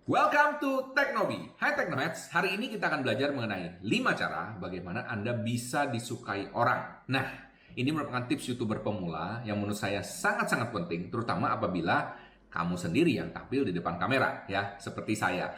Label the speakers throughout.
Speaker 1: Welcome to Teknobi. Hai Teknoheads, hari ini kita akan belajar mengenai 5 cara bagaimana Anda bisa disukai orang. Nah, ini merupakan tips YouTuber pemula yang menurut saya sangat-sangat penting, terutama apabila kamu sendiri yang tampil di depan kamera, ya, seperti saya.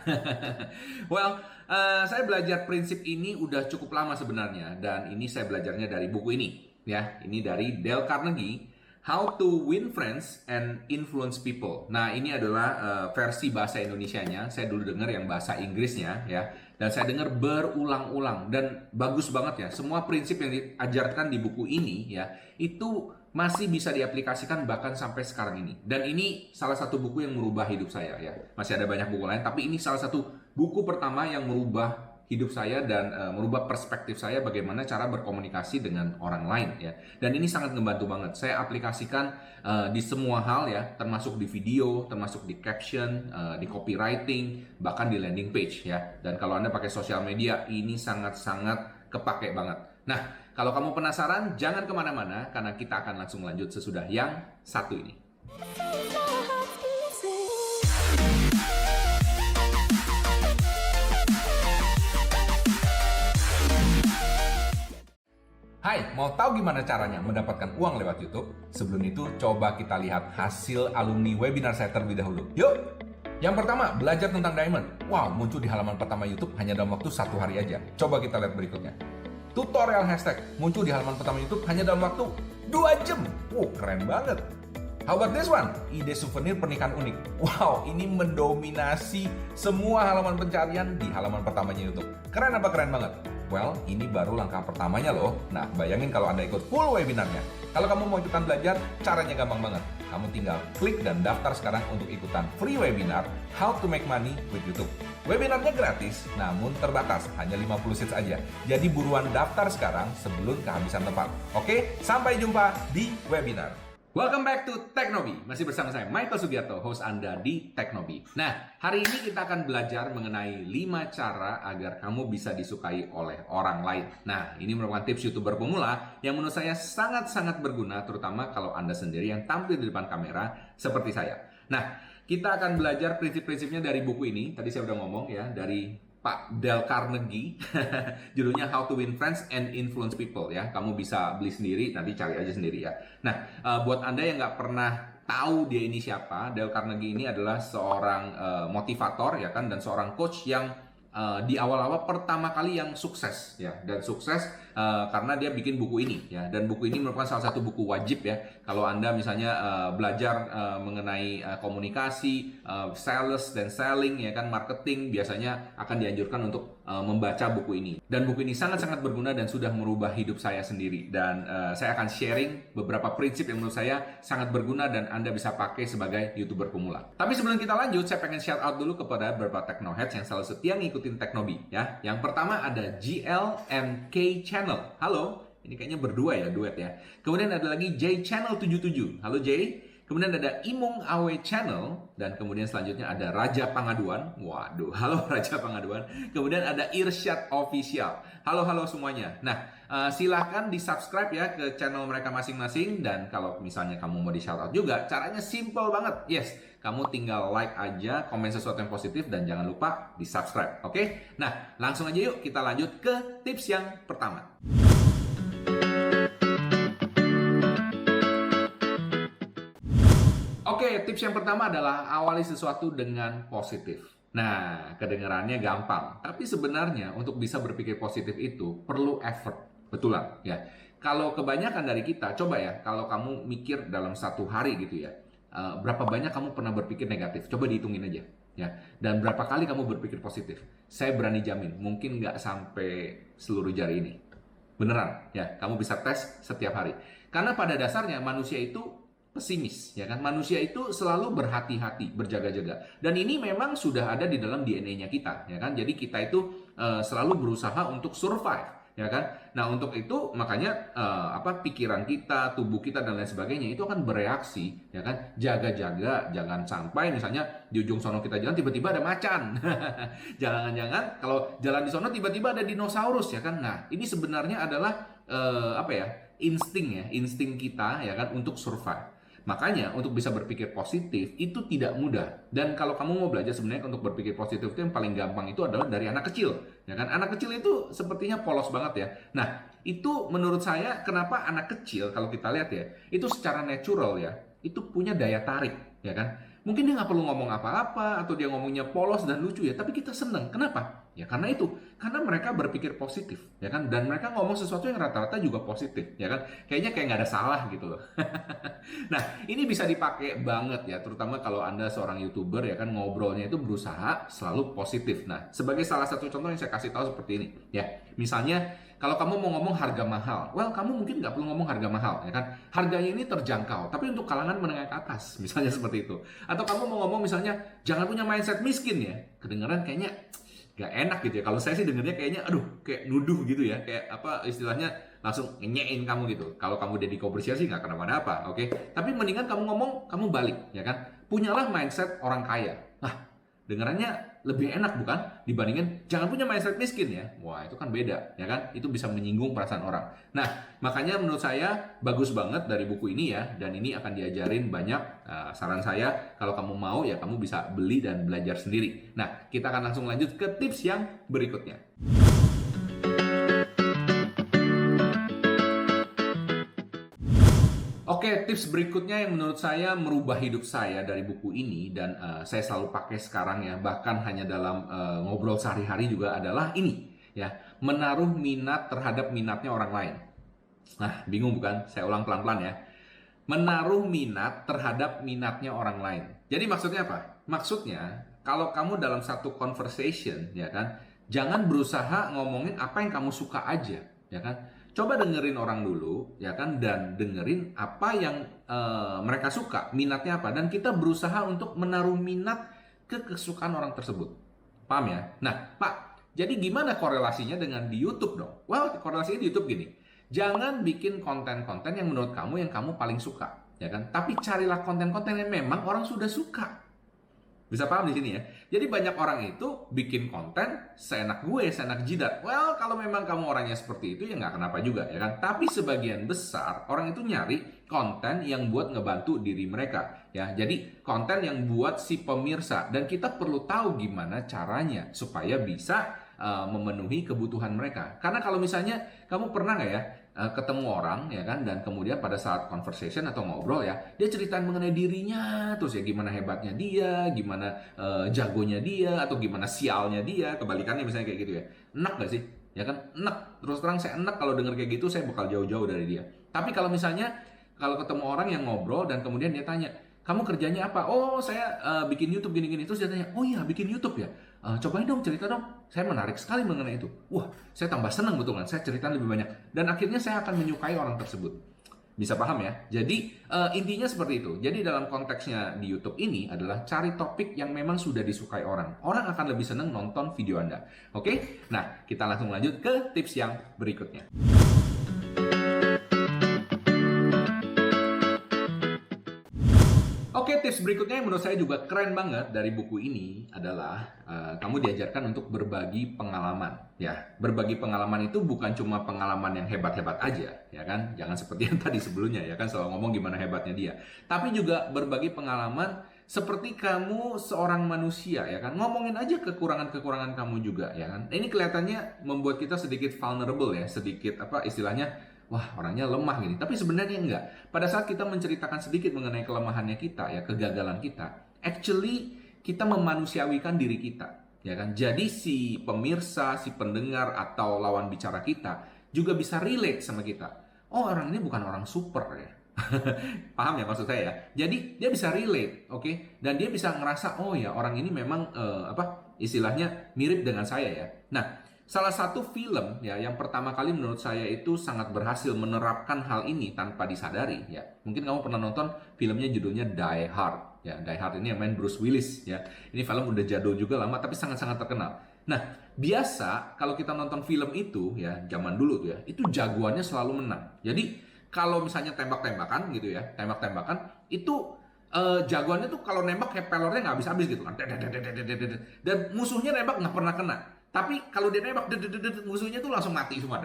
Speaker 1: Saya belajar prinsip ini udah cukup lama sebenarnya, dan ini saya belajarnya dari buku ini, ya. Ini dari Dale Carnegie, How to Win Friends and Influence People. Nah, ini adalah versi bahasa Indonesianya. Saya dulu dengar yang bahasa Inggrisnya, ya. Dan saya dengar berulang-ulang dan bagus banget ya. Semua prinsip yang diajarkan di buku ini, ya, itu masih bisa diaplikasikan bahkan sampai sekarang ini. Dan ini salah satu buku yang merubah hidup saya, ya. Masih ada banyak buku lain, tapi ini salah satu buku pertama yang merubah hidup saya dan merubah perspektif saya bagaimana cara berkomunikasi dengan orang lain, ya. Dan ini sangat membantu banget. Saya aplikasikan di semua hal, ya, termasuk di video, termasuk di caption, di copywriting, bahkan di landing page, ya. Dan kalau Anda pakai sosial media, ini sangat-sangat kepake banget. Nah, kalau kamu penasaran, jangan kemana-mana karena kita akan langsung lanjut sesudah yang satu ini. Hai, mau tahu gimana caranya mendapatkan uang lewat YouTube? Sebelum itu, coba kita lihat hasil alumni webinar saya terlebih dahulu. Yuk! Yang pertama, belajar tentang diamond. Wow, muncul di halaman pertama YouTube hanya dalam waktu 1 hari aja. Coba kita lihat berikutnya. Tutorial hashtag muncul di halaman pertama YouTube hanya dalam waktu 2 jam. Wow, keren banget. How about this one? Ide souvenir pernikahan unik. Wow, ini mendominasi semua halaman pencarian di halaman pertamanya YouTube. Keren apa keren banget? Well, ini baru langkah pertamanya loh. Nah, bayangin kalau Anda ikut full webinarnya. Kalau kamu mau ikutan belajar, caranya gampang banget. Kamu tinggal klik dan daftar sekarang untuk ikutan free webinar How to Make Money with YouTube. Webinarnya gratis, namun terbatas, hanya 50 seats aja. Jadi buruan daftar sekarang sebelum kehabisan tempat. Oke, sampai jumpa di webinar. Welcome back to Teknobi. Masih bersama saya, Michael Sugiarto, host Anda di Teknobi. Nah, hari ini kita akan belajar mengenai 5 cara agar kamu bisa disukai oleh orang lain. Nah, ini merupakan tips YouTuber pemula yang menurut saya sangat-sangat berguna, terutama kalau Anda sendiri yang tampil di depan kamera seperti saya. Nah, kita akan belajar prinsip-prinsipnya dari buku ini. Tadi saya udah ngomong, ya, dari Pak Dale Carnegie. Judulnya How to Win Friends and Influence People, ya. Kamu bisa beli sendiri, nanti cari aja sendiri, ya. Nah, buat Anda yang nggak pernah tahu dia ini siapa, Dale Carnegie ini adalah seorang motivator, ya kan, dan seorang coach yang di awal-awal pertama kali yang sukses, ya. Dan sukses karena dia bikin buku ini, ya. Dan buku ini merupakan salah satu buku wajib, ya. Kalau Anda misalnya belajar mengenai komunikasi, sales dan selling, ya kan, marketing, biasanya akan dianjurkan untuk membaca buku ini. Dan buku ini sangat-sangat berguna dan sudah merubah hidup saya sendiri. Dan saya akan sharing beberapa prinsip yang menurut saya sangat berguna dan Anda bisa pakai sebagai YouTuber pemula. Tapi sebelum kita lanjut, saya pengen shout out dulu kepada beberapa Teknoheads yang selalu setia ngikutin Teknobi, ya. Yang pertama ada GLMK Channel. Halo, ini kayaknya berdua ya, duet ya. Kemudian ada lagi J Channel 77. Halo J. Kemudian ada Imong Awe Channel. Dan kemudian selanjutnya ada Raja Pangaduan. Waduh, halo Raja Pangaduan. Kemudian ada Irsyad Official. Halo semuanya. Nah, silahkan di subscribe ya ke channel mereka masing-masing. Dan kalau misalnya kamu mau di shoutout juga, caranya simple banget. Yes, kamu tinggal like aja, komen sesuatu yang positif, dan jangan lupa di subscribe. Oke? Nah, langsung aja yuk kita lanjut ke tips yang pertama. Oke, tips yang pertama adalah awali sesuatu dengan positif. Nah, kedengarannya gampang, tapi sebenarnya untuk bisa berpikir positif itu perlu effort. Betulan, ya. Kalau kebanyakan dari kita, coba ya, kalau kamu mikir dalam 1 hari gitu ya, berapa banyak kamu pernah berpikir negatif? Coba dihitungin aja, ya. Dan berapa kali kamu berpikir positif? Saya berani jamin, mungkin nggak sampai seluruh jari ini. Beneran, ya. Kamu bisa tes setiap hari. Karena pada dasarnya manusia itu pesimis, ya kan? Manusia itu selalu berhati-hati, berjaga-jaga. Dan ini memang sudah ada di dalam DNA-nya kita, ya kan? Jadi kita itu selalu berusaha untuk survive, ya kan? Nah, untuk itu makanya pikiran kita, tubuh kita dan lain sebagainya itu akan bereaksi, ya kan? Jaga-jaga, jangan sampai misalnya di ujung sono kita jalan tiba-tiba ada macan. Jangan-jangan kalau jalan di sono tiba-tiba ada dinosaurus, ya kan? Nah, ini sebenarnya adalah insting kita, ya kan, untuk survive. Makanya untuk bisa berpikir positif itu tidak mudah. Dan kalau kamu mau belajar sebenarnya untuk berpikir positif itu yang paling gampang itu adalah dari anak kecil. Ya kan? Anak kecil itu sepertinya polos banget ya. Nah, itu menurut saya kenapa anak kecil kalau kita lihat ya, itu secara natural ya, itu punya daya tarik, ya kan? Mungkin dia nggak perlu ngomong apa-apa atau dia ngomongnya polos dan lucu ya, tapi kita seneng. Kenapa? Ya karena itu, karena mereka berpikir positif, ya kan? Dan mereka ngomong sesuatu yang rata-rata juga positif, ya kan? Kayaknya kayak nggak ada salah gitu loh. Nah, ini bisa dipakai banget ya, terutama kalau Anda seorang YouTuber ya kan ngobrolnya itu berusaha selalu positif. Nah, sebagai salah satu contoh yang saya kasih tahu seperti ini, ya. Misalnya kalau kamu mau ngomong harga mahal, well kamu mungkin nggak perlu ngomong harga mahal, ya kan? Harganya ini terjangkau, tapi untuk kalangan menengah ke atas, misalnya seperti itu. Atau kamu mau ngomong misalnya, jangan punya mindset miskin ya. Kedengaran kayaknya nggak enak gitu ya. Kalau saya sih dengernya kayaknya, aduh, kayak nuduh gitu ya. Kayak apa istilahnya, langsung ngenyein kamu gitu. Kalau kamu Deddy Corbuzier sih nggak kenapa-napa, oke? Tapi mendingan kamu ngomong, kamu balik, ya kan? Punyalah mindset orang kaya. Nah, dengarannya lebih enak bukan dibandingin jangan punya mindset miskin ya. Wah, itu kan beda, ya kan? Itu bisa menyinggung perasaan orang. Nah, makanya menurut saya bagus banget dari buku ini ya, dan ini akan diajarin banyak. Saran saya kalau kamu mau ya kamu bisa beli dan belajar sendiri. Nah, kita akan langsung lanjut ke tips yang berikutnya. Oke, tips berikutnya yang menurut saya merubah hidup saya dari buku ini dan saya selalu pakai sekarang ya, bahkan hanya dalam ngobrol sehari-hari juga adalah ini ya, menaruh minat terhadap minatnya orang lain. Nah, bingung bukan? Saya ulang pelan-pelan ya. Menaruh minat terhadap minatnya orang lain. Jadi maksudnya apa? Maksudnya kalau kamu dalam satu conversation ya kan, jangan berusaha ngomongin apa yang kamu suka aja, ya kan? Coba dengerin orang dulu, ya kan, dan dengerin apa yang mereka suka, minatnya apa, dan kita berusaha untuk menaruh minat ke kesukaan orang tersebut. Paham ya? Nah, Pak, jadi gimana korelasinya dengan di YouTube dong? Well, korelasinya di YouTube gini. Jangan bikin konten-konten yang menurut kamu yang kamu paling suka, ya kan? Tapi carilah konten-konten yang memang orang sudah suka. Bisa paham di sini ya? Jadi banyak orang itu bikin konten seenak gue, seenak jidat. Well, kalau memang kamu orangnya seperti itu ya nggak kenapa juga ya kan. Tapi sebagian besar orang itu nyari konten yang buat ngebantu diri mereka ya. Jadi konten yang buat si pemirsa dan kita perlu tahu gimana caranya supaya bisa memenuhi kebutuhan mereka. Karena kalau misalnya kamu pernah nggak ya ketemu orang ya kan, dan kemudian pada saat conversation atau ngobrol ya, dia ceritain mengenai dirinya, terus ya gimana hebatnya dia, gimana jagonya dia, atau gimana sialnya dia, kebalikannya misalnya kayak gitu ya. Enak gak sih? Ya kan? Enak. Terus terang saya enak kalau denger kayak gitu, saya bakal jauh-jauh dari dia. Tapi kalau misalnya kalau ketemu orang yang ngobrol dan kemudian dia tanya, kamu kerjanya apa? Oh, saya bikin YouTube gini-gini. Terus dia tanya, oh iya bikin YouTube ya? Cobain dong, cerita dong. Saya menarik sekali mengenai itu. Wah, saya tambah senang betul kan. Saya cerita lebih banyak. Dan akhirnya saya akan menyukai orang tersebut. Bisa paham ya? Jadi intinya seperti itu. Jadi dalam konteksnya di YouTube ini adalah cari topik yang memang sudah disukai orang. Orang akan lebih senang nonton video Anda. Oke? Nah, kita langsung lanjut ke tips yang berikutnya. Oke, tips berikutnya yang menurut saya juga keren banget dari buku ini adalah kamu diajarkan untuk berbagi pengalaman. Ya, berbagi pengalaman itu bukan cuma pengalaman yang hebat-hebat aja, ya kan? Jangan seperti yang tadi sebelumnya, ya kan? Selalu ngomong gimana hebatnya dia. Tapi juga berbagi pengalaman seperti kamu seorang manusia, ya kan? Ngomongin aja kekurangan-kekurangan kamu juga, ya kan? Ini kelihatannya membuat kita sedikit vulnerable ya, sedikit apa istilahnya, wah orangnya lemah gini. Tapi sebenarnya enggak. Pada saat kita menceritakan sedikit mengenai kelemahannya kita, ya kegagalan kita, actually kita memanusiawikan diri kita, ya kan? Jadi si pemirsa, si pendengar atau lawan bicara kita juga bisa relate sama kita. Oh orang ini bukan orang super ya. Paham ya maksud saya ya? Jadi dia bisa relate, oke? Dan dia bisa ngerasa oh ya orang ini memang apa istilahnya mirip dengan saya ya. Nah, salah satu film ya yang pertama kali menurut saya itu sangat berhasil menerapkan hal ini tanpa disadari ya. Mungkin kamu pernah nonton filmnya judulnya Die Hard. Ya, Die Hard ini yang main Bruce Willis ya. Ini film udah jadul juga lama tapi sangat-sangat terkenal. Nah, biasa kalau kita nonton film itu ya zaman dulu tuh ya, itu jagoannya selalu menang. Jadi kalau misalnya tembak-tembakan gitu ya, tembak-tembakan itu jagoannya tuh kalau nembak kayak pelornya nggak habis-habis gitu kan. Dan musuhnya nembak nggak pernah kena. Tapi kalau dia nembak, musuhnya tuh langsung mati semua.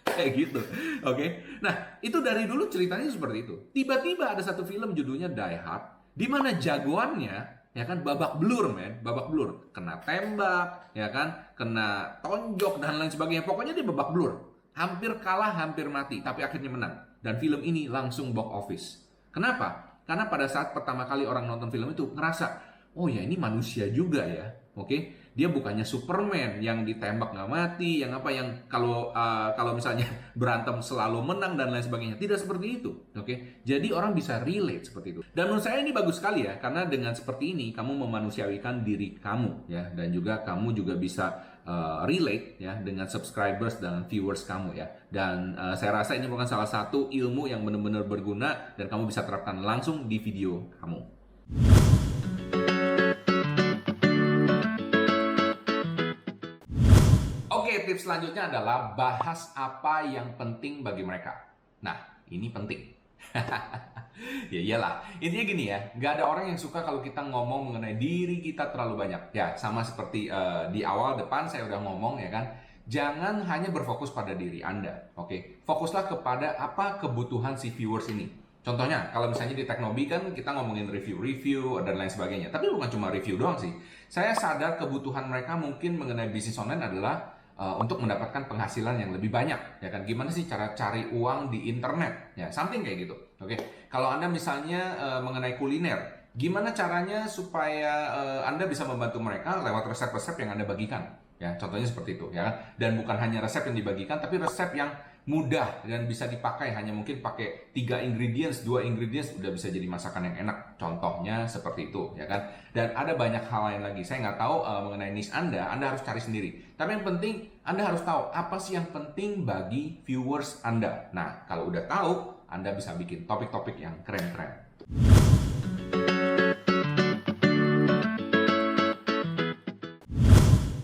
Speaker 1: Kayak gitu. Oke. Nah, itu dari dulu ceritanya seperti itu. Tiba-tiba ada satu film judulnya Die Hard, di mana jagoannya ya kan babak belur, men, babak belur, kena tembak, ya kan, kena tonjok dan lain sebagainya. Pokoknya dia babak belur, hampir kalah, hampir mati, tapi akhirnya menang. Dan film ini langsung box office. Kenapa? Karena pada saat pertama kali orang nonton film itu ngerasa, oh ya ini manusia juga ya, oke? Dia bukannya Superman yang ditembak nggak mati, yang apa, yang kalau misalnya berantem selalu menang dan lain sebagainya. Tidak seperti itu, oke? Jadi orang bisa relate seperti itu. Dan menurut saya ini bagus sekali ya, karena dengan seperti ini kamu memanusiawikan diri kamu ya, dan juga kamu juga bisa relate ya dengan subscribers dan viewers kamu ya. Dan saya rasa ini merupakan salah satu ilmu yang benar-benar berguna dan kamu bisa terapkan langsung di video kamu. Oke, tips selanjutnya adalah bahas apa yang penting bagi mereka. Nah, ini penting. Ya iyalah, intinya gini ya, nggak ada orang yang suka kalau kita ngomong mengenai diri kita terlalu banyak. Ya, sama seperti di awal depan saya udah ngomong ya kan, jangan hanya berfokus pada diri Anda, oke? Fokuslah kepada apa kebutuhan si viewers ini. Contohnya, kalau misalnya di Teknobi kan kita ngomongin review-review dan lain sebagainya. Tapi bukan cuma review doang sih. Saya sadar kebutuhan mereka mungkin mengenai bisnis online adalah untuk mendapatkan penghasilan yang lebih banyak, ya kan? Gimana sih cara cari uang di internet? Ya, something kayak gitu. Oke. Kalau Anda misalnya mengenai kuliner, gimana caranya supaya Anda bisa membantu mereka lewat resep-resep yang Anda bagikan? Ya, contohnya seperti itu, ya kan? Dan bukan hanya resep yang dibagikan, tapi resep yang mudah dan bisa dipakai, hanya mungkin pakai 3 ingredients, 2 ingredients udah bisa jadi masakan yang enak. Contohnya seperti itu, ya kan? Dan ada banyak hal lain lagi. Saya nggak tahu mengenai niche Anda harus cari sendiri. Tapi yang penting Anda harus tahu apa sih yang penting bagi viewers Anda. Nah, kalau udah tahu, Anda bisa bikin topik-topik yang keren-keren.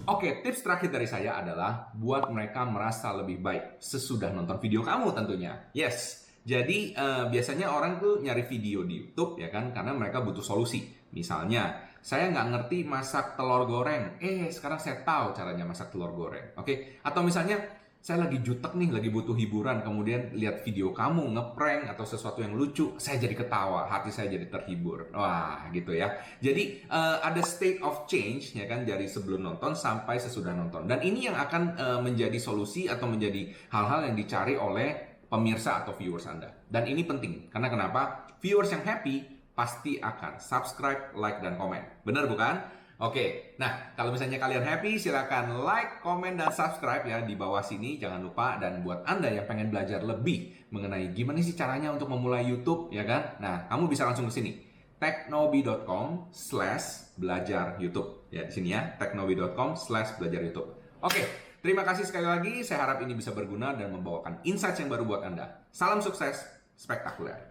Speaker 1: Oke, tips terakhir dari saya adalah buat mereka merasa lebih baik sesudah nonton video kamu tentunya. Yes, jadi biasanya orang tuh nyari video di YouTube ya kan, karena mereka butuh solusi. Misalnya, saya nggak ngerti masak telur goreng, sekarang saya tahu caranya masak telur goreng. Oke, atau misalnya saya lagi jutek nih, lagi butuh hiburan, kemudian lihat video kamu ngeprank atau sesuatu yang lucu, saya jadi ketawa, hati saya jadi terhibur. Wah, gitu ya. Jadi ada state of change ya kan, dari sebelum nonton sampai sesudah nonton. Dan ini yang akan menjadi solusi atau menjadi hal-hal yang dicari oleh pemirsa atau viewers Anda. Dan ini penting, karena kenapa? Viewers yang happy pasti akan subscribe, like, dan komen. Benar bukan? Oke, nah kalau misalnya kalian happy, silakan like, komen, dan subscribe ya di bawah sini. Jangan lupa, dan buat Anda yang pengen belajar lebih mengenai gimana sih caranya untuk memulai YouTube, ya kan? Nah, kamu bisa langsung ke sini, teknobi.com/belajar YouTube. Ya, di sini ya, teknobi.com/belajar YouTube. Oke, terima kasih sekali lagi. Saya harap ini bisa berguna dan membawakan insights yang baru buat Anda. Salam sukses, spektakuler.